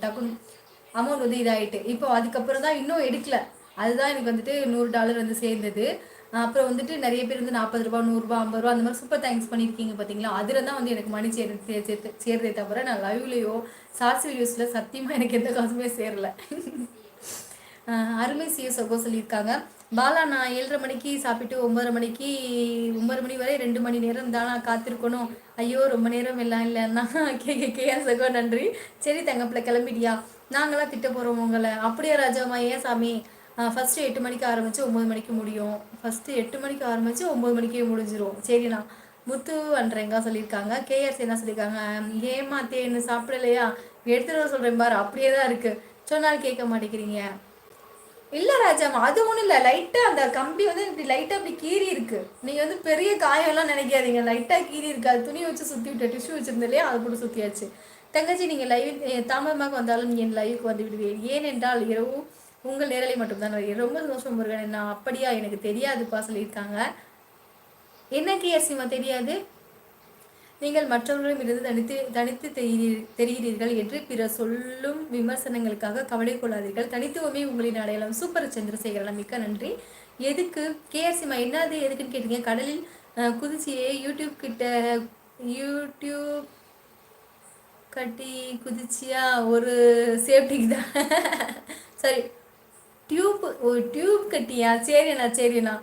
டக்குன்னு அமௌண்ட் வந்து இதாகிட்டு. இப்போ அதுக்கப்புறம் தான் இன்னும் எடுக்கல. அதுதான் எனக்கு வந்துட்டு $100 வந்து சேர்ந்தது. அப்புறம் வந்துட்டு நிறைய பேர் வந்து ₹40, ₹100, ₹50 அந்த மாதிரி சூப்பர் தேங்க்ஸ் பண்ணியிருக்கீங்க பார்த்தீங்களா? அதில் தான் வந்து எனக்கு மணி சேருதே தவிர நான் லைவ்லேயோ ஷார்ட்ஸ் வீடியோஸில் சத்தியமாக எனக்கு எந்த காசுமே சேரல. அருமை சிஎஸ் சகோ சொல்லியிருக்காங்க. பாலா, நான் 7:30 மணிக்கு சாப்பிட்டு 9:30 மணிக்கு 9 மணி வரை 2 மணி நேரம் தானா காத்திருக்கணும். ஐயோ ரொம்ப நேரம் எல்லாம் இல்லைன்னா கேஆர் சகோ நன்றி. சரி தங்கப்பில் கிளம்பிட்டியா? நாங்களாம் திட்ட போகிறோம் உங்களை. அப்படியே ராஜாமா, ஏன் சாமி? ஃபஸ்ட்டு 8 மணிக்கு ஆரம்பித்து 9 மணிக்கு முடியும். ஃபஸ்ட்டு 8 மணிக்கு ஆரம்பித்து 9 மணிக்கே முடிஞ்சிடும். சரிண்ணா. முத்து அன்றேங்க சொல்லியிருக்காங்க. கேஆர்சி என்ன சொல்லியிருக்காங்க? ஏமா தேன்னு சாப்பிடலையா? எடுத்துகிட்டு வர சொல்கிறேன் பாரு, அப்படியே தான் இருக்குது. சொன்னால் கேட்க மாட்டேங்கிறீங்க. இல்லை ராஜாமா, அது ஒன்றும் இல்லை. லைட்டாக அந்த கம்பி வந்து இப்படி லைட்டாக அப்படி கீறி இருக்குது. நீங்கள் வந்து பெரிய காயம்லாம் நினைக்காதீங்க. லைட்டாக கீறி இருக்குது. அது துணி வச்சு சுற்றி விட்ட டிஷ்யூ வச்சுருந்தாலே அதை போட்டு சுற்றியாச்சு. தங்கச்சி, நீங்கள் லைவ் தாமதமாக வந்தாலும் என் லைவுக்கு வந்து விடுவேன். ஏனென்றால் இரவு உங்கள் நேரலை மட்டும்தான் வருகிறேன். ரொம்ப சந்தோஷம் முருகன். நான் அப்படியா, எனக்கு தெரியாதுப்பா சொல்லியிருக்காங்க. என்ன கேசிமா தெரியாது? நீங்கள் மற்றவர்களும் இருந்து தனித்து தெரிகிறீர்கள் என்று பிறர் சொல்லும் விமர்சனங்களுக்காக கவலை கொள்ளாதீர்கள். தனித்துவமே உங்களின் அடையாளம். சூப்பர் சந்திரசேகரன், மிக்க நன்றி. எதுக்கு கேஆர்சிமா என்னது எதுக்குன்னு கேட்டீங்க. கடலில் குதிச்சியே யூடியூப் கட்டி குதிச்சியா ஒரு சேஃப்டிக்கு தான். சரி, டியூப் கட்டியா? சரிண்ணா.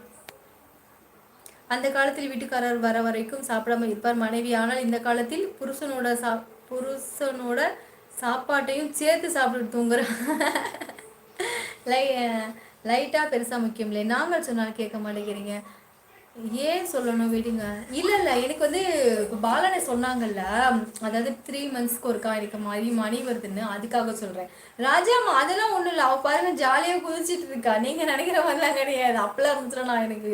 அந்த காலத்தில் வீட்டுக்காரர் வர வரைக்கும் சாப்பிடாம இருப்பார் மனைவி. ஆனால் இந்த காலத்தில் புருஷனோட சாப்பாட்டையும் சேர்த்து சாப்பிட்டு தூங்குற. லைட்டாக பெருசாக முக்கியம் இல்லை. நாங்கள் சொன்னாலும் கேட்க மாட்டேங்கிறீங்க. ஏன் சொல்லணும் விடுங்க. இல்லை எனக்கு வந்து இப்போ பாலனை சொன்னாங்கல்ல, அதாவது 3 monthsக்கு ஒருக்கா எனக்கு மணி வருதுன்னு, அதுக்காக சொல்கிறேன். ராஜாமா அதெல்லாம் ஒன்றும் இல்லை. அவள் பாருங்க ஜாலியாக குதிச்சிட்டு இருக்கா. நீங்கள் நினைக்கிற மாதிரிலாம் கிடையாது. அப்பெல்லாம் இருந்துச்சுன்னா எனக்கு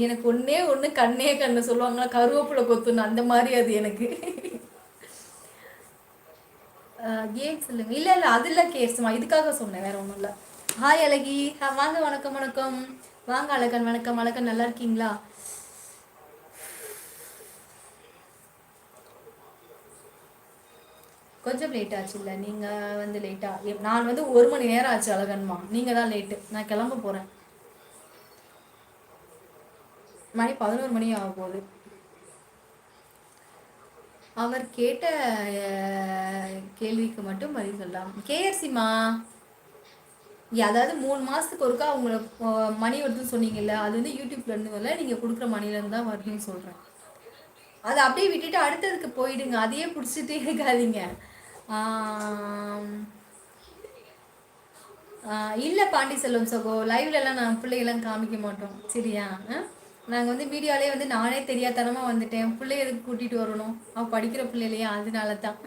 எனக்கு ஒன்று கண்ணு சொல்லுவாங்களா, கருவேப்பிலை கொத்துன்னு, அந்த மாதிரி அது எனக்கு. கேம் சொல்லுங்க. இல்லை அதெல்லாம் கேட்சுமா, இதுக்காக சொன்னேன், வேற ஒன்றும் இல்லை. ஹாய் அழகி, வாங்க. வணக்கம். வாங்க அழகன். வணக்கம் அழகன், நல்லா இருக்கீங்களா? கொஞ்சம் லேட் ஆச்சு. இல்லை நீங்கள் வந்து லேட்டாக, நான் வந்து 1 மணி நேரம் ஆச்சு அழகன்மா. நீங்கள் தான் லேட்டு. நான் கிளம்ப போகிறேன். மணி 11 மணி ஆக போகுது. அவர் கேட்ட கேள்விக்கு மட்டும் பதில் சொல்லலாம். கேஆர்சிமா, அதாவது 3 மாதத்துக்கு ஒருக்கா உங்களை மணி வருதுன்னு சொன்னீங்கல்ல, அது வந்து யூடியூப்லேருந்து வரல, நீங்கள் கொடுக்குற மணிலேருந்து தான் வருதுன்னு சொல்கிறேன். அதை அப்படியே விட்டுட்டு அடுத்ததுக்கு போயிடுங்க. அதையே பிடிச்சிட்டே இருக்காதீங்க. இல்லை பாண்டி செல்வம் சகோ, லைவ்லலாம் நான் பிள்ளைகள்லாம் காமிக்க மாட்டோம். சரியா? நாங்கள் வந்து மீடியாலே வந்து நானே தெரியாதனமாக வந்துட்டேன். பிள்ளைய எதுக்கு கூட்டிகிட்டு வரணும்? அவள் படிக்கிற பிள்ளைலையா, அதனால தான்.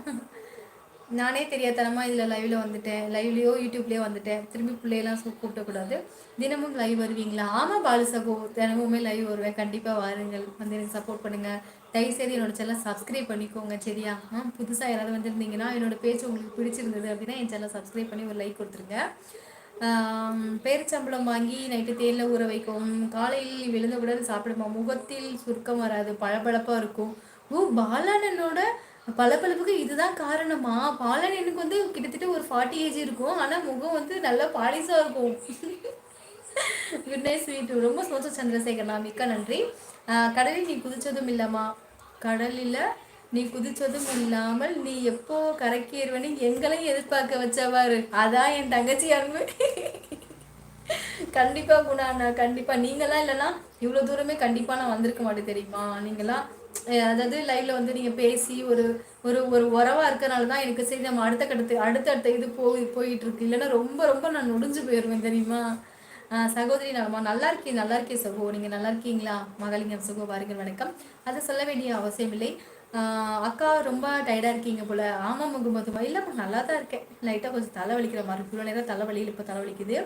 நானே தெரியாதனமாக இதில் லைவில் வந்துட்டேன். லைவ்லேயோ யூடியூப்லேயோ வந்துட்டேன். திரும்பி பிள்ளையெல்லாம் கூப்பிடக்கூடாது. தினமும் லைவ் வருவீங்களா? ஆமாம் பாலு சகோ, தினமுமே லைவ் வருவேன். கண்டிப்பாக வாருங்கள், வந்து எனக்கு சப்போர்ட் பண்ணுங்கள். தயவுசெய்து என்னோட சேனலை சப்ஸ்கிரைப் பண்ணிக்கோங்க. சரியா? புதுசாக யாராவது வந்திருந்தீங்கன்னா, என்னோடய பேச்சு உங்களுக்கு பிடிச்சிருந்தது அப்படின்னா என் சேனலை சப்ஸ்கிரைப் பண்ணி ஒரு லைக் கொடுத்துருங்க. பேரிச்சம்பளம் வாங்கி நைட்டு தேனில் ஊற வைக்கும். காலையில் விழுந்தவுடன் சாப்பிடுமா. முகத்தில் சுருக்கம் வராது, பளபளப்பாக இருக்கும். பாலனோட பளபளப்புக்கு இதுதான் காரணமா? பாலன் எனக்கு வந்து கிட்டத்தட்ட ஒரு 40 ஏஜ் இருக்கும். ஆனால் முகம் வந்து நல்லா பாலிசாக இருக்கும். Good night sweet. ரொம்ப சந்தோஷம் சந்திரசேகரனா, மிக்க நன்றி. கடலில் நீ குதிச்சதும் இல்லைம்மா. கடலில் நீ குதிச்சதும் இல்லாமல் நீ எப்போ கரைக்கேறுவனு எங்களையும் எதிர்பார்க்க வச்சவாரு. அதான் என் தங்கச்சி அன்பு. கண்டிப்பாக குணா, கண்டிப்பாக நீங்களாம் இல்லைன்னா இவ்வளோ தூரமே கண்டிப்பாக நான் வந்திருக்க மாட்டேன் தெரியுமா? நீங்களாம் அதாவது லைவ்ல வந்து நீங்கள் பேசி ஒரு ஒரு ஒரு உறவாக இருக்கிறனால தான் எனக்கு சரி நம்ம அடுத்த இது போயிட்டு இருக்கு. இல்லைன்னா ரொம்ப நான் நொடிஞ்சு போயிடுவேன் தெரியுமா? சகோதரி நலமா? நல்லா இருக்கேன் சகோ. நீங்கள் நல்லா இருக்கீங்களா? மகளிர் சகோ வாருங்கள், வணக்கம். அதை சொல்ல வேண்டிய அவசியம் இல்லை. அக்கா ரொம்ப டயர்டாக இருக்கீங்க போல். ஆமாம் முகமதுமா. இல்லைம்மா, நல்லா தான் இருக்கேன். லைட்டாக கொஞ்சம் தலைவலிக்கிற மாதிரி இருக்கு. இவ்வளோ நேரம் தலைவலியில் இப்போ தலைவலிக்குது.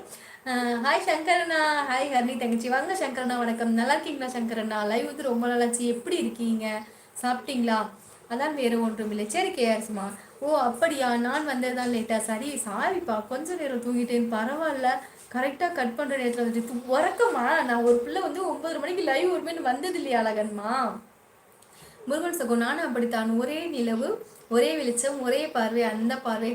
ஹாய் சங்கரண்ணா. ஹாய் ஹர்னி தங்கச்சி. வாங்க சங்கரண்ணா, வணக்கம். நல்லா இருக்கீங்களா சங்கரண்ணா? லைவ் வந்து ரொம்ப நல்லாச்சு. எப்படி இருக்கீங்க? சாப்பிட்டீங்களா? அதான் வேறு ஒன்றும் இல்லை. சரி கேஆர்ஸ்மா. ஓ அப்படியா, நான் வந்ததுதான் லேட்டா. சரி சாரிப்பா, கொஞ்சம் நேரம் தூங்கிட்டேன். பரவாயில்ல, கரெக்டாக கட் பண்ணுற நேரத்தில் வந்துட்டு உறக்கமா? நான் ஒரு பிள்ளை வந்து 9 மணிக்கு லைவ் வருமேன்னு வந்தது இல்லையா அழகன்மா? முருகன் சகோ, நானும் அப்படித்தான். ஒரே நிலவு ஒரே வெளிச்சம், ஒரே பார்வை, அந்த பார்வை